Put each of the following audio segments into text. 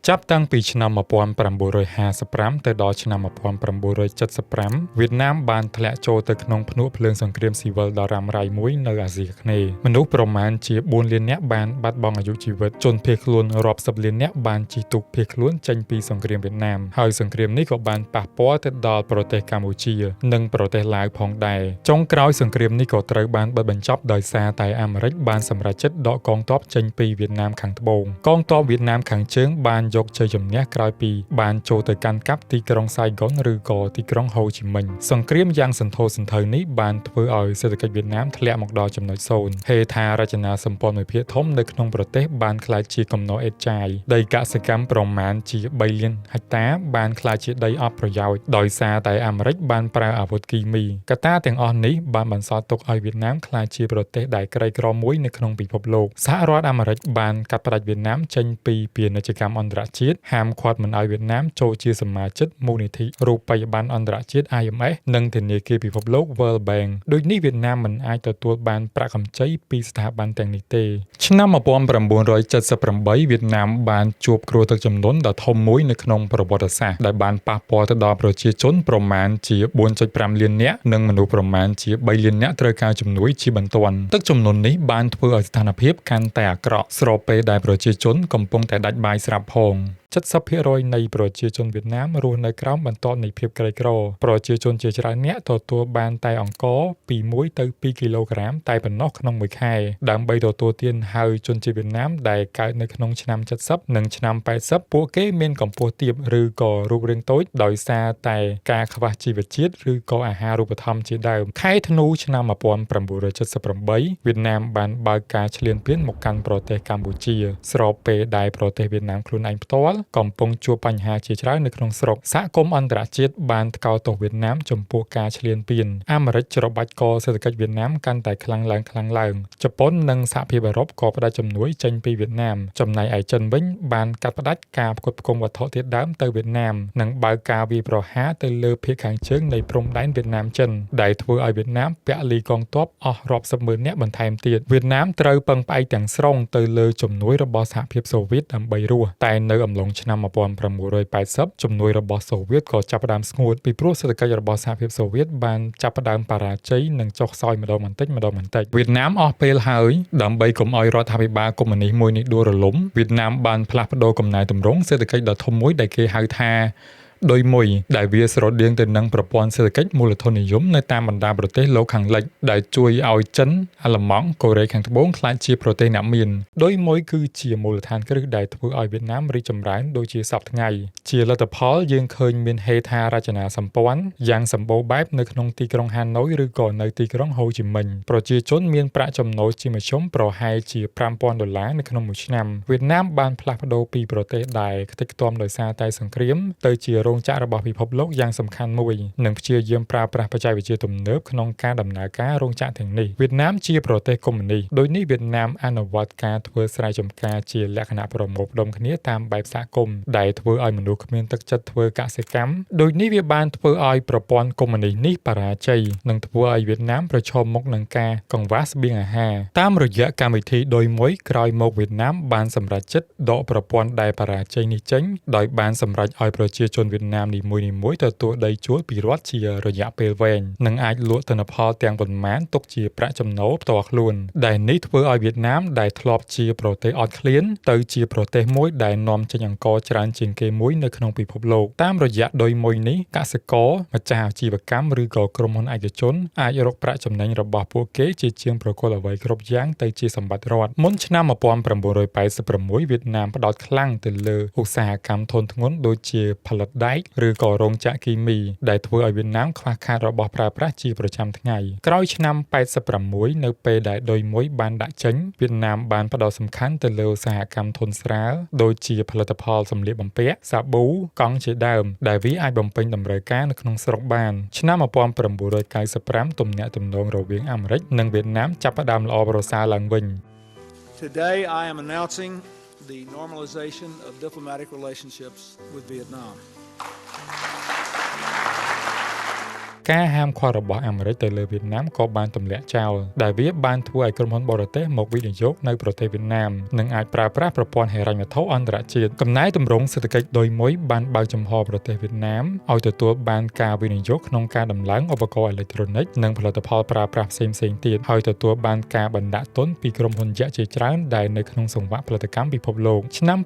ចាប់តាំងពីឆ្នាំ1955ទៅដល់ឆ្នាំ1975វៀតណាមបានធ្លាក់ចូលទៅក្នុងភ្នក់ភ្លើងសង្គ្រាមស៊ីវិលដ៏រ៉ាំរ៉ៃមួយនៅអាស៊ីអាគ្នេយ៍មនុស្សប្រមាណជា4លាននាក់បានបាត់បង់អាយុជីវិតជនភៀសខ្លួនរាប់សិបលាននាក់បានជិះទូកភៀសខ្លួនចេញពីសង្គ្រាមវៀតណាមហើយសង្គ្រាមនេះក៏បានប៉ះពាល់ទៅដល់ប្រទេសកម្ពុជានិងប្រទេសឡាវផងដែរចុងក្រោយសង្គ្រាមនេះក៏ត្រូវបានបិទបញ្ចប់ដោយសារតែអាមេរិកបានសម្រេចចិត្តដកកងទ័ពចេញពីវៀតណាមខាងត្បូងកងទ័ពវៀតណាមខាងជើងបានយកជ័យជំនះក្រោយពីបានចូលទៅកាន់កាប់ទីក្រុងសៃហ្គនឬក៏ទីក្រុងហូជីមិញសង្គ្រាមយ៉ាងសន្ធោសន្ធៅនេះបានធ្វើឲ្យសេដ្ឋកិច្ចវៀតណាមធ្លាក់មកដល់ចំណុចសូន្យហេដ្ឋារចនាសម្ព័ន្ធមួយភាគធំនៅក្នុងប្រទេសបានក្លាយជាកំណោអេតចាយដីកសិកម្មប្រមាណជា3លានហិកតាបានក្លាយជាដីអត់ប្រយោជន៍ដោយសារតែអាមេរិកបានប្រើអាវុធគីមីកត្តាទាំងអស់នេះបានបន្សល់ទុកឲ្យវៀតណាមក្លាយជាប្រទេសដែលក្រីក្រមួយនៅក្នុងពិភពលោកសហរដ្ឋអាមេរិកបានកាត់ផ្តាច់វៀតណាមចេញពីពាណិជ្ជកម្មអន្តរជាតិហាមឃាត់មិនឲ្យវៀតណាមចូលជាសមាជិកមូលនិធិរូបិយប័ណ្ណអន្តរជាតិ IMF និងធនាគារពិភពលោក World Bank ដូចនេះវៀតណាមមិនអាចទទួលបានប្រាក់កម្ចីពីស្ថាប័នទាំងនេះទេឆ្នាំ1978វៀតណាមបានជួបគ្រោះទឹកជំនន់ដ៏ធំមួយនៅក្នុងប្រវត្តិសាស្ត្រដែលបានប៉ះពាល់ទៅដល់ប្រជាជនប្រមាណជា 4.5 លាននាក់និងមនុស្សប្រមាណជា 3 លាននាក់ត្រូវការជំនួយជាបន្ទាន់ទឹកជំនន់នេះបានធ្វើឲ្យស្ថានភាពកាន់តែអាក្រក់ស្របពេលដែលប្រជាជនកំពុងតែដាច់បាយស្រាប់ផង70% នៃប្រជាជនវៀតណាមរស់នៅក្រោមបន្ទាត់នៃភាពក្រីក្រប្រជាជនជាច្រើនអ្នកទទួលបានតែអង្ករពី1ទៅ2គីឡូក្រាមតែប៉ុណ្ណោះក្នុងមួយខែដើម្បីទទួលទានហើយជនជាតិវៀតណាមដែលកើតនៅក្នុងឆ្នាំ70និងឆ្នាំ80ពួកគេមានកម្ពស់ទាបឬក៏រូបរាងតូចដោយសារតែការខ្វះជីវជាតិឬក៏អាហារូបត្ថម្ភជាដើមខែធ្នូឆ្នាំ1978វៀតណាមបានបើកការឈ្លានពានមកកាន់ប្រទេសកម្ពុជាស្របពេលដែលប្រទេសវៀតណាមខ្លួនឯងផ្ទាល់កំពុងជួបបញ្ហាជាច្រើននៅក្នុងស្រុកសហគមន៍អន្តរជាតិបានថ្កោលទោសវៀតណាមចំពោះការឈ្លានពានអាមេរិកច្របាច់កសេដ្ឋកិច្ចវៀតណាមកាន់តែខ្លាំងឡើងជប៉ុននិងសហភាពអឺរ៉ុបក៏ផ្តាច់ជំនួយចេញពីវៀតណាមចំណែកឯចិនវិញបានកាត់ផ្តាច់ការផ្គត់ផ្គង់វត្ថុធាតុដើមទៅវៀតណាមនិងបើកការវាយប្រហារទៅលើភាគខាងជើងនៃព្រំដែនវៀតណាមចិនដែលធ្វើឲ្យវៀតណាមពាក់លីកងទ័ពអស់រាប់សិបម៉ឺននាក់បន្ថែមទៀតវៀតណាមត្រូវពឹងផ្អែកទាំងស្រុងទៅលើជំនួយរបស់សហភាពសូវៀតដើម្បីរស់តែនៅអំឡុងឆ្នាំ1980ជំនួយរបស់សូវៀតក៏ចាប់ផ្ដើមស្ងួតពីព្រោះសេដ្ឋកិច្ចរបស់សហភាពសូវៀតបានចាប់ផ្ដើមបរាជ័យនិងចុះខ្សោយម្ដងបន្តិចវៀតណាមអស់ពេលហើយដើម្បីកុំឲ្យរដ្ឋាភិបាលកុម្មុយនីសមួយនេះដួលរលំវៀតណាមបានផ្លាស់ប្ដូរកំណែទម្រង់សេដ្ឋកិច្ចដ៏ធំមួយដែលគេហៅថាដោយមួយដែលវាស្រដៀងទៅនឹងប្រព័ន្ធសេដ្ឋកិច្ចមូលធននិយមនៅតាមបណ្ដាប្រទេសលោកខាងលិចដែលជួយឲ្យចិនអាល្លឺម៉ង់កូរ៉េខាងត្បូងក្លាយជាប្រទេសអ្នកមានដោយមួយគឺជាមូលដ្ឋានគ្រឹះដែលធ្វើឲ្យវៀតណាមរីកចម្រើនដូចជាសពថ្ងៃជាលទ្ធផលយើងឃើញមានហេដ្ឋារចនាសម្ព័ន្ធយ៉ាងសម្បូរបែបនៅក្នុងទីក្រុងហាណូយឬក៏នៅទីក្រុងហូជីមិញប្រជាជនមានប្រាក់ចំណូលជាមធ្យមប្រហែលជា$5,000នៅក្នុងមួយឆ្នាំវៀតណាមបានផ្លាស់ប្ដូរពីប្រទេសដែលខ្ទេចខ្ទាំដោយសារតែសង្គ្រាមទៅជារោងចក្ររបស់ពិភពលោកយ៉ាងសំខាន់មួយនិងព្យាយាមប្រើប្រាស់បច្ចេកវិទ្យាទំនើបក្នុងការដំណើរការរោងចក្រទាំងនេះវៀតណាមជាប្រទេសកុម្មុយនីសដោយនេះវៀតណាមអនុវត្តការធ្វើស្រែចម្ការជាលក្ខណៈប្រមូលផ្ដុំគ្នាតាមបែបសហគមន៍ដែលធ្វើឲ្យមនុស្សគ្មានទឹកចិត្តធ្វើកសិកម្មដោយនេះវាបានធ្វើឲ្យប្រព័ន្ធកុម្មុយនីសនេះបរាជ័យនិងធ្វើឲ្យវៀតណាមប្រឈមមុខនឹងការកង្វះស្បៀងអាហារតាមរយៈកម្មវិធីដោយមួយក្រោយមកវៀតណាមបានសម្រេចចិត្តដកប្រព័ន្ធដែលបរាជ័យនេះចេញដោយបានសម្រេចឲ្យប្រជាជនវៀតណាមនីមួយទទួលដីជួលពីរដ្ឋជារយៈពេលវែងនិងអាចលក់ទិន្នផលទាំងប៉ុន្មានទុកជាប្រាក់ចំណូលផ្ទាល់ខ្លួនដែលនេះធ្វើឲ្យវៀតណាមដែលធ្លាប់ជាប្រទេសអត់ឃ្លានទៅជាប្រទេសមួយដែលនាំចេញអង្ករច្រើនជាងគេមួយនៅក្នុងពិភពលោកតាមរយៈដោយមួយនេះកសិករម្ចាស់អាជីវកម្មឬក៏ក្រុមហ៊ុនឯកជនអាចរកប្រាក់ចំណេញរបស់ពួកគេជាជាងប្រគល់អ្វីគ្រប់យ៉ាងទៅជាសម្បត្តិរដ្ឋមុនឆ្នាំ1986វៀតណាមផ្ដោតខ្លាំងទៅលើឧស្សាហកម្មធុនធ្ងន់ដូចជាផលិតដែកឬក៏រោងចក្រគីមីដែលធ្វើឲ្យវៀតណាមខ្វះខាតរបស់ប្រើប្រាស់ជាប្រចាំថ្ងៃក្រោយឆ្នាំ86នៅពេលដែលដោយមួយបានដាក់ចេញវៀតណាមបានផ្ដោតសំខាន់ទៅលើឧស្សាហកម្មធុនស្រាលដូចជាផលិតផលសម្លៀកបំពាក់សាប៊ូកង់ជាដើមដែលវាអាចបំពេញតម្រូវការនៅក្នុងស្រុកបានឆ្នាំ1995ទំនាក់ទំនងរវាងអាមេរិកនិងវៀតណាមចាប់ផ្ដើមល្អប្រសើរឡើងវិញ Today I am announcing the normalization of diplomatic relationships with Vietnam ការហាមឃាត់របស់អាមេរិកទៅលើវៀតណាមក៏បានទម្លាក់ចោលដែលវាបានធ្វើឲ្យក្រុមហ៊ុនបរទេសមកវិនិយោគនៅប្រទេសវៀតណាមនិងអាចប្រើប្រាស់ប្រព័ន្ធហិរញ្ញវត្ថុអន្តរជាតិកំណែទម្រង់សេដ្ឋកិច្ចដោយមួយបានបើកចំហប្រទេសវៀតណាមឲ្យទទួលបានការវិនិយោគក្នុងការដំឡើងឧបករណ៍អេឡិចត្រូនិកនិងផលិតផលប្រើប្រាស់ផ្សេងៗទៀតហើយទទួលបានការបណ្ដាក់ទុនពីក្រុមហ៊ុនយក្សជាច្រើនដែលនៅក្នុងសង្វាក់ផលិតកម្មពិភពលោកឆ្នាំ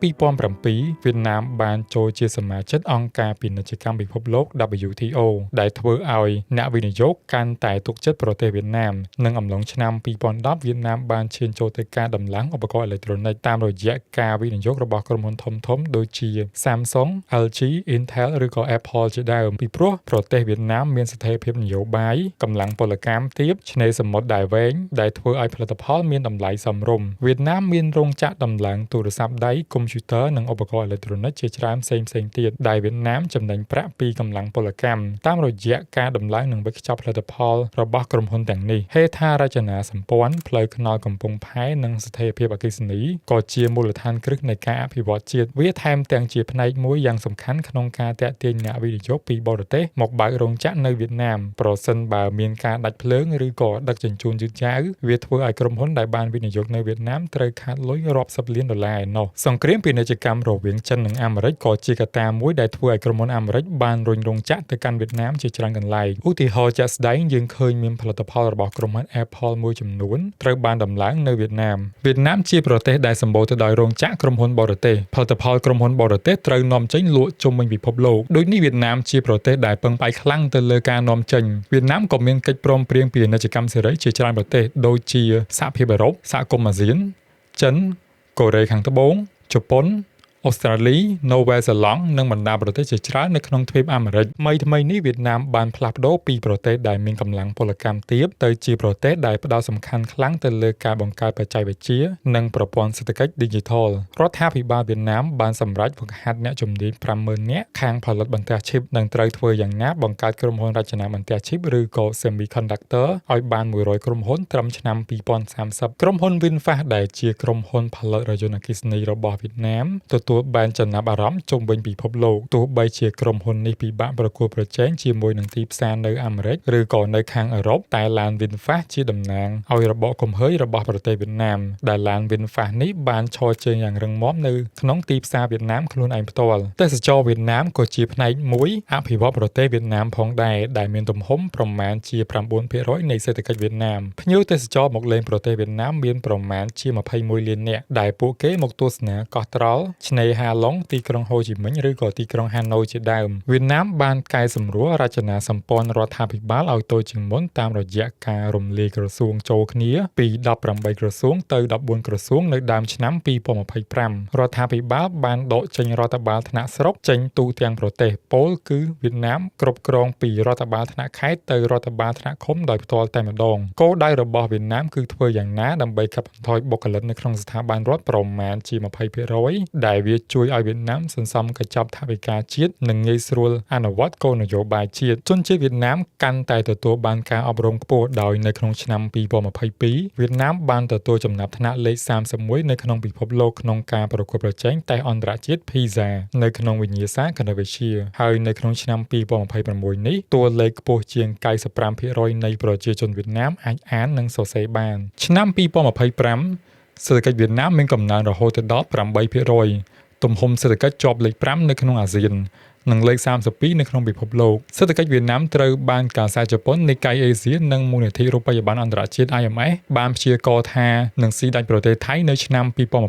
2007វៀតណាមបានចូលជាសមាជិកអង្គការពាណិជ្ជកម្មពិភពលោក WTO ដែលធ្វើឲ្យអ្នកវិនិយោគកាន់តែទុកចិត្តប្រទេសវៀតណាមនិងអំឡុងឆ្នាំ2010វៀតណាមបានឈានចូលទៅការដំឡើងឧបករណ៍អេឡិចត្រូនិកតាមរយៈការវិនិយោគរបស់ក្រុមហ៊ុនធំៗដូចជា Samsung, LG, Intel ឬក៏ Apple ជាដើមពីព្រោះប្រទេសវៀតណាមមានស្ថិរភាពនយោបាយកម្លាំងពលកម្មទាបឆ្នេរសមុទ្រដែលវែងដែលធ្វើឲ្យផលិតផលមានតម្លៃសមរម្យវៀតណាមមានរោងចក្រដំឡើងទូរស័ព្ទដៃកុំព្យូទ័រនិងឧបករណ៍អេឡិចត្រូនិកជាច្រើនផ្សេងៗទៀតដែលវៀតណាមចំណេញប្រាក់ពីកម្លាំងពលកម្មតាមរយៈការដំឡើងនិងវេចខ្ចប់ផលិតផលរបស់ក្រុមហ៊ុនទាំងនេះហេដ្ឋារចនាសម្ព័ន្ធផ្លូវថ្នល់កំពង់ផែនិងស្ថិរភាពអគ្គិសនីក៏ជាមូលដ្ឋានគ្រឹះនៃការអភិវឌ្ឍជាតិវាថែមទាំងជាផ្នែកមួយយ៉ាងសំខាន់ក្នុងការទាក់ទាញអ្នកវិនិយោគពីបរទេសមកបើករោងចក្រនៅវៀតណាមប្រសិនបើមានការដាច់ភ្លើងឬក៏ដឹកជញ្ជូនយឺតយ៉ាវវាធ្វើឲ្យក្រុមហ៊ុនដែលបានវិនិយោគនៅវៀតណាមត្រូវខាតលុយរាប់សិបលានដុល្លារឯណោះសង្គ្រាមពាណិជ្ជកម្មរវាងចិននិងអាមេរិកក៏ជាកត្តាមួយដែលធ្វើឲ្យក្រុមហ៊ុនអាមេរិកបានរុញរោងចក្រទៅកាន់វៀតណាមជាច្រើនកន្លែងឧទាហរណ៍ជាក់ស្ដែងយើងឃើញមានផលិតផលរបស់ក្រុមហ៊ុន Apple មួយចំនួនត្រូវបានដំឡើងនៅវៀតណាមជាប្រទេសដែលសម្បូរទៅដោយរោងចក្រក្រុមហ៊ុនបរទេសផលិតផលក្រុមហ៊ុនបរទេសត្រូវនាំចេញលក់ជុំវិញពិភពលោកដូចនេះវៀតណាមជាប្រទេសដែលពឹងផ្អែកខ្លាំងទៅលើការនាំចេញវៀតណាមក៏មានកិច្ចព្រមព្រៀងពាណិជ្ជកម្មសេរីជាច្រើនប្រទេសដូចជាសហភាពអឺរ៉ុបសហគមន៍អាស៊ានចិនកូរ៉េខាងត្បូងជប៉ុនអូស្ត្រាលី នូវែលសេឡង់និងបណ្ដាប្រទេសជាច្រើននៅក្នុងទ្វីបអាមេរិកថ្មីនេះវៀតណាមបានផ្លាស់ប្ដូរពីប្រទេសដែលមានកម្លាំងពលកម្មទាបទៅជាប្រទេសដែលផ្ដោតសំខាន់ខ្លាំងទៅលើការបង្កើតបច្ចេកវិទ្យានិងប្រព័ន្ធសេដ្ឋកិច្ច Digital រដ្ឋាភិបាលវៀតណាមបានសម្រេចហ្វឹកហាត់អ្នកជំនាញ 50,000 នាក់ខាងផលិតបន្ទះឈីបនិងត្រូវធ្វើយ៉ាងណាបង្កើតក្រុមហ៊ុនរចនាបន្ទះឈីបឬក៏ Semiconductor ឲ្យបាន100ក្រុមហ៊ុនត្រឹមឆ្នាំ2030ក្រុមហ៊ុន VinFast ដែលជាក្រុមហ៊ុនផលិតរថយន្តអគ្គិសនីរបស់វៀតណាមទទួលបានចំណាប់អារម្មណ៍ជុំវិញពិភពលោកទោះបីជាក្រុមហ៊ុននេះពិបាកប្រកួតប្រជែងជាមួយនឹងទីផ្សារនៅអាមេរិកឬក៏នៅខាងអឺរ៉ុបតែឡាន VinFast ជាតំណាងឲ្យរបបគំហើញរបស់ប្រទេសវៀតណាមដែលឡាន VinFast នេះបានឈរជើងយ៉ាងរឹងមាំនៅក្នុងទីផ្សារវៀតណាមខ្លួនឯងផ្ទាល់ទេសចរវៀតណាមក៏ជាផ្នែកមួយអភិវឌ្ឍប្រទេសវៀតណាមផងដែរដែលមានទំហំប្រមាណជា 9% នៃសេដ្ឋកិច្ចវៀតណាមភ្ញៀវទេសចរមកលេងប្រទេសវៀតណាមមានប្រមាណជា21លាននាក់ដែលពួកគេមកទស្សនាកោះត្រល់ឆ្នេរហាឡុងទីក្រុងហូជីមិញឬក៏ទីក្រុងហាណូយជាដើមវៀតណាមបានកែសម្រួលរចនាសម្ព័ន្ធរដ្ឋាភិបាលឲ្យតូចជាងមុនតាមរយៈការរំលាយក្រសួងចូលគ្នាពី18ក្រសួងទៅ14ក្រសួងនៅដើមឆ្នាំ2025រដ្ឋាភិបាលបានដកចេញរដ្ឋបាលថ្នាក់ស្រុកចេញទូទាំងប្រទេសពោលគឺវៀតណាមគ្រប់គ្រងពីរដ្ឋបាលថ្នាក់ខេត្តទៅរដ្ឋបាលថ្នាក់ឃុំដោយផ្ទាល់តែម្ដងគោលដៅរបស់វៀតណាមគឺធ្វើយ៉ាងណាដើម្បីកាត់បន្ថយបុគ្គលិកនៅក្នុងស្ថាប័នរដ្ឋប្រមាណជា 20% ដែលវាជួយឲ្យវៀតណាមសន្សំកញ្ចប់ថវិកាជាតិនិងងាយស្រួលអនុវត្តគោលនយោបាយជាតិជនជាតិវៀតណាមកាន់តែទទួលបានការអប់រំខ្ពស់ដោយនៅក្នុងឆ្នាំ2022វៀតណាមបានទទួលចំណាត់ថ្នាក់លេខ31នៅក្នុងពិភពលោកក្នុងការប្រកួតប្រជែងតេស្តអន្តរជាតិ PISA នៅក្នុងវិញ្ញាសាគណិតវិទ្យាហើយនៅក្នុងឆ្នាំ2026នេះតួលេខខ្ពស់ជាង 95% នៃប្រជាជនវៀតណាមអាចអាននិងសរសេរបានឆ្នាំ2025សេដ្ឋកិច្ចវៀតណាមមានកំណើនរហូតដល់ 8%ទំហំសេដ្ឋកិច្ចជាប់លេខ5នៅក្នុងអាស៊ាននិងលេខ32នៅក្នុងពិភពលោកសេដ្ឋកិច្ចវៀតណាមត្រូវបានកាសាជប៉ុននិកាយអេស៊ីនិងមូលនិធិរូបិយប័ណ្ណអន្តរជាតិ IMF បានព្យាករណ៍ថានឹងស៊ីដាច់ប្រទេសថៃនៅឆ្នាំ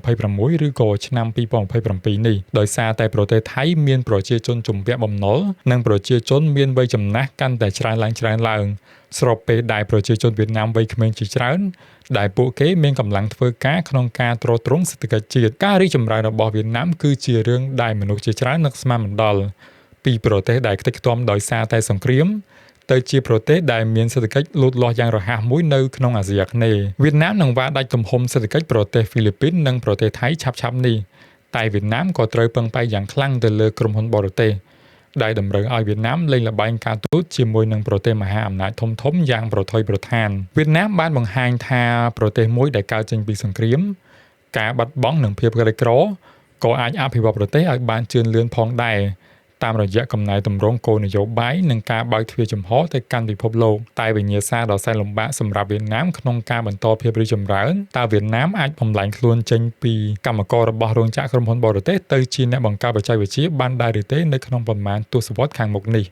2026ឬក៏ឆ្នាំ2027នេះដោយសារតែប្រទេសថៃមានប្រជាជនជំពាក់បំណុលនិងប្រជាជនមានវ័យចំណាស់កាន់តែច្រើនឡើងស្របពេលដែលប្រជាជនវៀតណាមវ័យក្មេងជាច្រើនដែលពួកគេមានកម្លាំងធ្វើការក្នុងការទ្រទ្រង់សេដ្ឋកិច្ចជាតិការរីកចម្រើនរបស់វៀតណាមគឺជារឿងដែលមនុស្សជាច្រើននឹកស្មានមិនដល់ពីប្រទេសដែលខ្ទេចខ្ទាំដោយសារតែសង្គ្រាមទៅជាប្រទេសដែលមានសេដ្ឋកិច្ចលូតលាស់យ៉ាងរហ័សមួយនៅក្នុងអាស៊ីអាគ្នេយ៍វៀតណាមនឹងវាយដាច់ទំហំសេដ្ឋកិច្ចប្រទេសហ្វីលីពីននិងប្រទេសថៃឆាប់ៗនេះតែវៀតណាមក៏ត្រូវពឹងផ្អែកយ៉ាងខ្លាំងទៅលើក្រុមហ៊ុនបរទេសដែលតម្រូវឲ្យវៀតណាមលេងល្បែងការទូតជាមួយនឹងប្រទេសមហាអំណាចធំៗយ៉ាងប្រថុយប្រថានវៀតណាមបានបង្ហាញថាប្រទេសមួយដែលកើតចេញពីសង្គ្រាមការបាត់បង់និងភាពក្រីក្រក៏អាចអភិវឌ្ឍប្រទេសឲ្យបានជឿនលឿនផងដែរ តាមរយៈកំណែតម្រង់គោលនយោបាយនិងការបើកទ្វារចំហទៅកាន់ពិភពលោកតែវិញ្ញាសាដ៏សែនលំបាកសម្រាប់វៀតណាមក្នុងការបន្តភាពរីកចម្រើនតើវៀតណាមអាចបំលែងខ្លួនចេញពីកម្មកររបស់រោងចក្រក្រុមហ៊ុនបរទេសទៅជាអ្នកបង្កើតបច្ចេកវិទ្យាបានដែរឬទេនៅក្នុងប្រមាណទសវត្សរ៍ខាងមុខនេះ